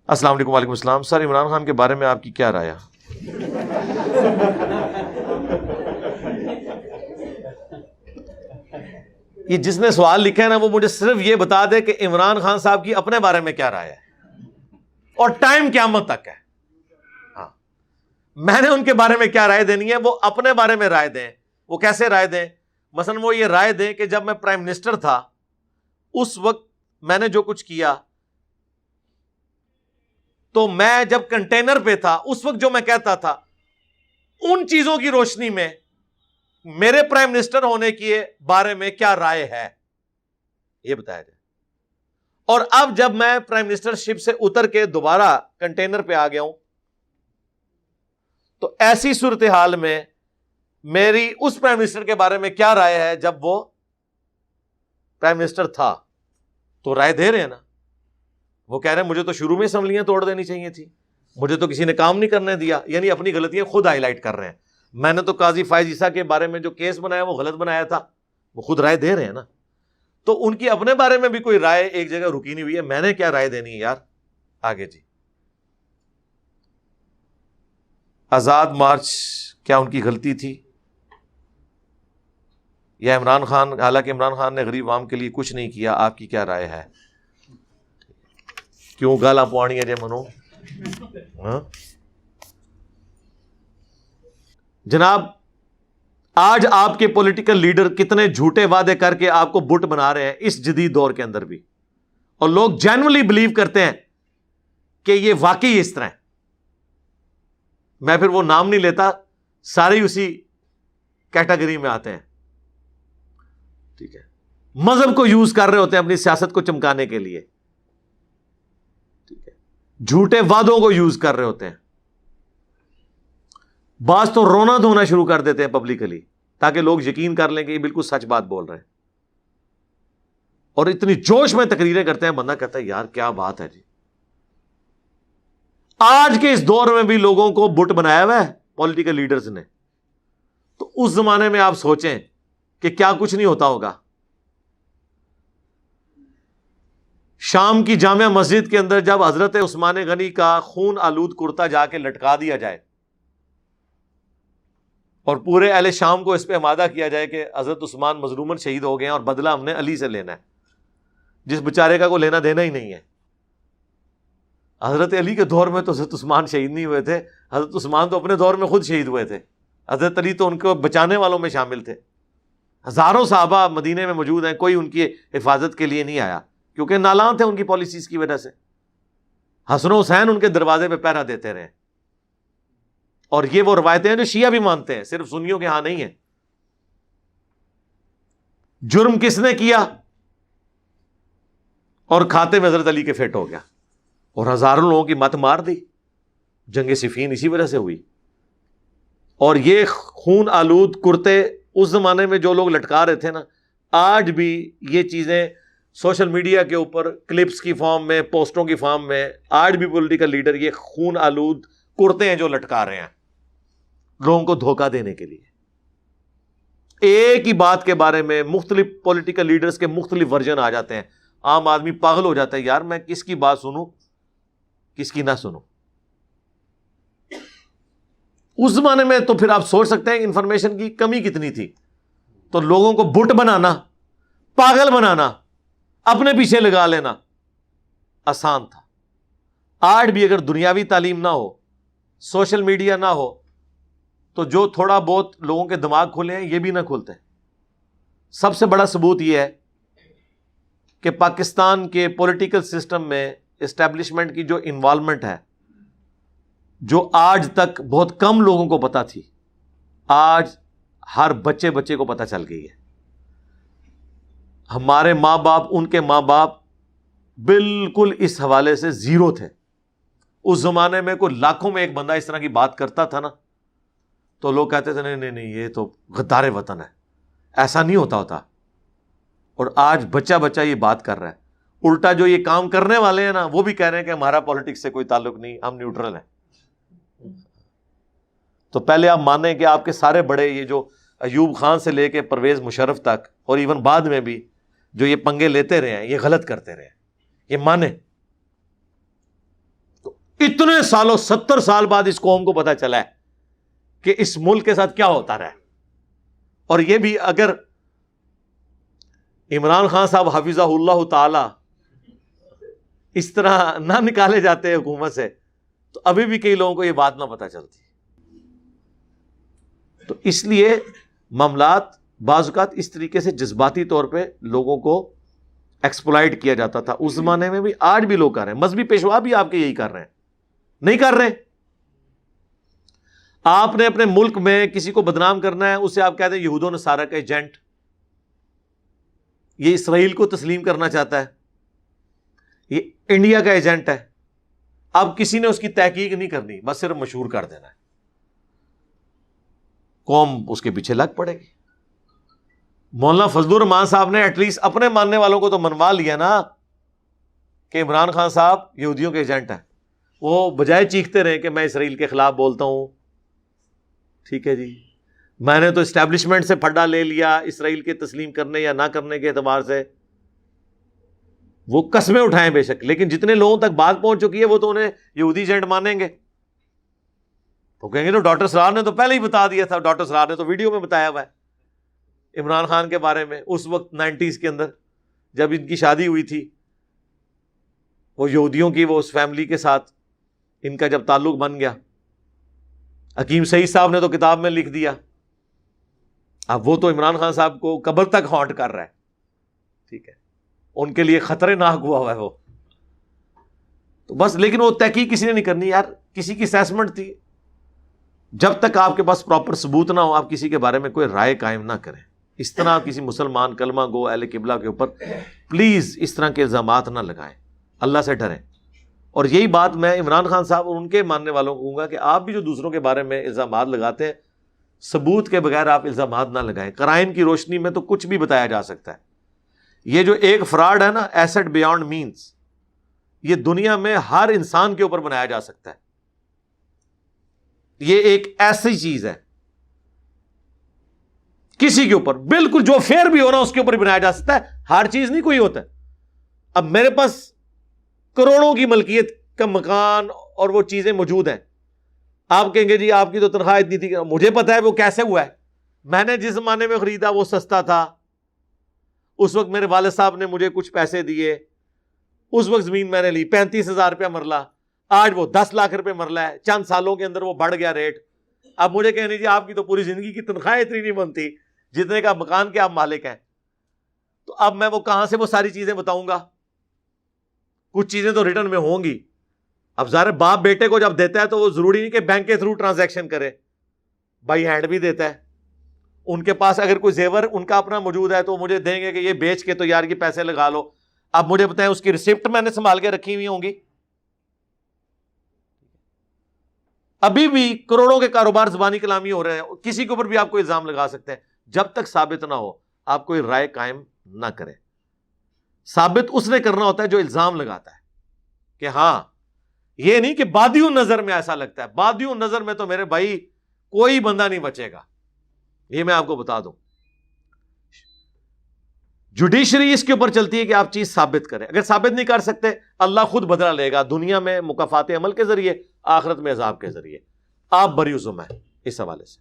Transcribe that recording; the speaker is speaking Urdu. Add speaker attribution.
Speaker 1: السلام علیکم. وعلیکم السلام. سر عمران خان کے بارے میں آپ کی کیا رائے ہے؟ یہ جس نے سوال لکھا ہے نا وہ مجھے صرف یہ بتا دے کہ عمران خان صاحب کی اپنے بارے میں کیا رائے ہے اور ٹائم قیامت تک ہے. ہاں میں نے ان کے بارے میں کیا رائے دینی ہے وہ اپنے بارے میں رائے دیں. وہ کیسے رائے دیں؟ مثلا وہ یہ رائے دیں کہ جب میں پرائم منسٹر تھا اس وقت میں نے جو کچھ کیا تو میں جب کنٹینر پہ تھا اس وقت جو میں کہتا تھا ان چیزوں کی روشنی میں میرے پرائم منسٹر ہونے کے بارے میں کیا رائے ہے یہ بتایا جائے. اور اب جب میں پرائم منسٹر شپ سے اتر کے دوبارہ کنٹینر پہ آ گیا ہوں تو ایسی صورتحال میں میری اس پرائم منسٹر کے بارے میں کیا رائے ہے جب وہ پرائم منسٹر تھا. تو رائے دے رہے ہیں نا. وہ کہہ رہے ہیں مجھے تو شروع میں اسمبلیاں توڑ دینی چاہیے تھی, مجھے تو کسی نے کام نہیں کرنے دیا. یعنی اپنی غلطیاں خود ہائی لائٹ کر رہے ہیں. میں نے تو قاضی فائز عیسیٰ کے بارے میں جو کیس بنایا وہ غلط بنایا تھا, وہ خود رائے دے رہے ہیں نا. تو ان کی اپنے بارے میں بھی کوئی رائے ایک جگہ رکی نہیں ہوئی ہے. میں نے کیا رائے دینی ہے یار. آگے جی, آزاد مارچ کیا ان کی غلطی تھی یا عمران خان؟ حالانکہ عمران خان نے غریب عوام کے لیے کچھ نہیں کیا. آپ کی کیا رائے ہے؟ کیوں گالا پوانی ہے جے منو؟ جناب آج آپ کے پولیٹیکل لیڈر کتنے جھوٹے وعدے کر کے آپ کو بت بنا رہے ہیں اس جدید دور کے اندر بھی, اور لوگ جینولی بلیو کرتے ہیں کہ یہ واقعی اس طرح ہے. میں پھر وہ نام نہیں لیتا, سارے اسی کیٹیگری میں آتے ہیں. ٹھیک ہے, مذہب کو یوز کر رہے ہوتے ہیں اپنی سیاست کو چمکانے کے لیے. ٹھیک ہے, جھوٹے وعدوں کو یوز کر رہے ہوتے ہیں. بعض تو رونا دھونا شروع کر دیتے ہیں پبلکلی تاکہ لوگ یقین کر لیں کہ یہ بالکل سچ بات بول رہے ہیں, اور اتنی جوش میں تقریریں کرتے ہیں بندہ کہتا ہے یار کیا بات ہے جی. آج کے اس دور میں بھی لوگوں کو بت بنایا ہوا ہے پولیٹیکل لیڈرز نے. تو اس زمانے میں آپ سوچیں کہ کیا کچھ نہیں ہوتا ہوگا. شام کی جامع مسجد کے اندر جب حضرت عثمان غنی کا خون آلود کرتا جا کے لٹکا دیا جائے اور پورے اہل شام کو اس پہ آمادہ کیا جائے کہ حضرت عثمان مظلوماً شہید ہو گئے ہیں اور بدلہ ہم نے علی سے لینا ہے, جس بیچارے کا کوئی لینا دینا ہی نہیں ہے. حضرت علی کے دور میں تو حضرت عثمان شہید نہیں ہوئے تھے, حضرت عثمان تو اپنے دور میں خود شہید ہوئے تھے. حضرت علی تو ان کو بچانے والوں میں شامل تھے. ہزاروں صحابہ مدینے میں موجود ہیں, کوئی ان کی حفاظت کے لیے نہیں آیا کیونکہ نالاں تھے ان کی پالیسیز کی وجہ سے. حسن و حسین ان کے دروازے پہ پہرا دیتے رہے. اور یہ وہ روایتیں ہیں جو شیعہ بھی مانتے ہیں, صرف سنیوں کے ہاں نہیں ہیں. جرم کس نے کیا اور کھاتے میں حضرت علی کے فٹ ہو گیا اور ہزاروں لوگوں کی مت مار دی. جنگ صفین اسی وجہ سے ہوئی. اور یہ خون آلود کرتے اس زمانے میں جو لوگ لٹکا رہے تھے نا, آج بھی یہ چیزیں سوشل میڈیا کے اوپر کلپس کی فارم میں, پوسٹوں کی فارم میں, آج بھی پولیٹیکل لیڈر یہ خون آلود کرتے ہیں جو لٹکا رہے ہیں لوگوں کو دھوکہ دینے کے لیے. ایک ہی بات کے بارے میں مختلف پولیٹیکل لیڈرز کے مختلف ورژن آ جاتے ہیں. عام آدمی پاگل ہو جاتا ہے, یار میں کس کی بات سنوں کس کی نہ سنوں. اس زمانے میں تو پھر آپ سوچ سکتے ہیں انفارمیشن کی کمی کتنی تھی. تو لوگوں کو بت بنانا, پاگل بنانا, اپنے پیچھے لگا لینا آسان تھا. آج بھی اگر دنیاوی تعلیم نہ ہو, سوشل میڈیا نہ ہو, تو جو تھوڑا بہت لوگوں کے دماغ کھلے ہیں یہ بھی نہ کھلتے. سب سے بڑا ثبوت یہ ہے کہ پاکستان کے پولیٹیکل سسٹم میں اسٹیبلشمنٹ کی جو انوالومنٹ ہے, جو آج تک بہت کم لوگوں کو پتا تھی, آج ہر بچے کو پتا چل گئی ہے. ہمارے ماں باپ, ان کے ماں باپ بالکل اس حوالے سے زیرو تھے. اس زمانے میں کوئی لاکھوں میں ایک بندہ اس طرح کی بات کرتا تھا نا تو لوگ کہتے تھے نہیں یہ تو غدار وطن ہے, ایسا نہیں ہوتا. اور آج بچہ یہ بات کر رہا ہے. الٹا جو یہ کام کرنے والے ہیں نا وہ بھی کہہ رہے ہیں کہ ہمارا پالیٹکس سے کوئی تعلق نہیں, ہم نیوٹرل ہیں. تو پہلے آپ مانیں کہ آپ کے سارے بڑے, یہ جو ایوب خان سے لے کے پرویز مشرف تک اور ایون بعد میں بھی جو یہ پنگے لیتے رہے ہیں, یہ غلط کرتے رہے ہیں, یہ مانیں. اتنے سالوں 70 سال بعد اس قوم کو پتا چلا ہے کہ اس ملک کے ساتھ کیا ہوتا رہا ہے. اور یہ بھی اگر عمران خان صاحب حفظہ اللہ تعالی اس طرح نہ نکالے جاتے حکومت سے تو ابھی بھی کئی لوگوں کو یہ بات نہ پتا چلتی. تو اس لیے معاملات بعض اوقات اس طریقے سے جذباتی طور پہ لوگوں کو ایکسپلائٹ کیا جاتا تھا اس زمانے میں بھی، آج بھی لوگ کر رہے ہیں. مذہبی پیشوا بھی آپ کے یہی کر رہے ہیں. نہیں کر رہے. آپ نے اپنے ملک میں کسی کو بدنام کرنا ہے، اسے آپ کہتے ہیں یہود و نصارہ کا ایجنٹ، یہ اسرائیل کو تسلیم کرنا چاہتا ہے، یہ انڈیا کا ایجنٹ ہے. اب کسی نے اس کی تحقیق نہیں کرنی، بس صرف مشہور کر دینا ہے. قوم اس کے پیچھے لگ پڑے گی. مولانا فضل الرحمان صاحب نے ایٹ لیسٹ اپنے ماننے والوں کو تو منوا لیا نا کہ عمران خان صاحب یہودیوں کے ایجنٹ ہیں. وہ بجائے چیختے رہے کہ میں اسرائیل کے خلاف بولتا ہوں، ٹھیک ہے جی میں نے تو اسٹیبلشمنٹ سے پھڈا لے لیا اسرائیل کے تسلیم کرنے یا نہ کرنے کے اعتبار سے، وہ قسمیں اٹھائیں بے شک، لیکن جتنے لوگوں تک بات پہنچ چکی ہے وہ تو انہیں یہودی ایجنٹ مانیں گے. تو کہیں گے تو ڈاکٹر سرار نے تو پہلے ہی بتا دیا تھا، ڈاکٹر سرار نے تو ویڈیو میں بتایا ہوا ہے عمران خان کے بارے میں. اس وقت 90s کے اندر جب ان کی شادی ہوئی تھی وہ یہودیوں کی، وہ اس فیملی کے ساتھ ان کا جب تعلق بن گیا، حکیم سعید صاحب نے تو کتاب میں لکھ دیا. اب وہ تو عمران خان صاحب کو قبر تک ہانٹ کر رہا ہے، ٹھیک ہے، ان کے لیے خطرے ناک ہوا ہوا ہے وہ تو بس. لیکن وہ تحقیق کسی نے نہیں کرنی یار. کسی کی اسیسمنٹ تھی، جب تک آپ کے پاس پراپر ثبوت نہ ہو آپ کسی کے بارے میں کوئی رائے قائم نہ کریں. اس طرح کسی مسلمان کلمہ گو اہل قبلہ کے اوپر پلیز اس طرح کے الزامات نہ لگائیں. اللہ سے ڈریں. اور یہی بات میں عمران خان صاحب اور ان کے ماننے والوں کو کہوں گا کہ آپ بھی جو دوسروں کے بارے میں الزامات لگاتے ہیں، ثبوت کے بغیر آپ الزامات نہ لگائیں. قرائن کی روشنی میں تو کچھ بھی بتایا جا سکتا ہے. یہ جو ایک فراڈ ہے نا، ایسٹ بیانڈ مینز، یہ دنیا میں ہر انسان کے اوپر بنایا جا سکتا ہے. یہ ایک ایسی چیز ہے کسی کے اوپر بالکل جو فیئر بھی ہو نا اس کے اوپر بنایا جا سکتا ہے. ہر چیز نہیں کوئی ہوتا ہے. اب میرے پاس کروڑوں کی ملکیت کا مکان اور وہ چیزیں موجود ہیں، آپ کہیں گے جی آپ کی تو تنخواہ اتنی تھی. مجھے پتا ہے وہ کیسے ہوا ہے. میں نے جس زمانے میں خریدا وہ سستا تھا، اس وقت میرے والد صاحب نے مجھے کچھ پیسے دیے، اس وقت زمین میں نے لی 35,000 روپیہ مرلہ، آج وہ 10 لاکھ روپے مرلہ ہے. چند سالوں کے اندر وہ بڑھ گیا ریٹ. اب مجھے کہنے جی آپ کی تو پوری زندگی کی تنخواہ اتنی نہیں بنتی جتنے کا مکان کے آپ مالک ہیں. تو اب میں وہ کہاں سے وہ ساری چیزیں بتاؤں گا؟ کچھ چیزیں تو ریٹرن میں ہوں گی. اب ظاہر باپ بیٹے کو جب دیتا ہے تو وہ ضروری نہیں کہ بینک کے تھرو ٹرانزیکشن کرے، بائی ہینڈ بھی دیتا ہے. ان کے پاس اگر کوئی زیور ان کا اپنا موجود ہے تو مجھے دیں گے کہ یہ بیچ کے تو یار یہ پیسے لگا لو. اب مجھے بتائیں اس کی ریسپٹ میں نے سنبھال کے رکھی ہوئی ہوں گی. ابھی بھی کروڑوں کے کاروبار زبانی کلامی ہو رہے ہیں. کسی کے اوپر بھی آپ کو الزام لگا سکتے ہیں. جب تک ثابت نہ ہو آپ کوئی رائے قائم نہ کریں. ثابت اس نے کرنا ہوتا ہے جو الزام لگاتا ہے کہ ہاں یہ نہیں کہ بادیوں نظر میں ایسا لگتا ہے. بادیوں نظر میں تو میرے بھائی کوئی بندہ نہیں بچے گا، یہ میں آپ کو بتا دوں. جوڈیشری اس کے اوپر چلتی ہے کہ آپ چیز ثابت کریں. اگر ثابت نہیں کر سکتے اللہ خود بدلہ لے گا، دنیا میں مکافات عمل کے ذریعے، آخرت میں عذاب کے ذریعے. آپ بری ذمہ ہیں اس حوالے سے.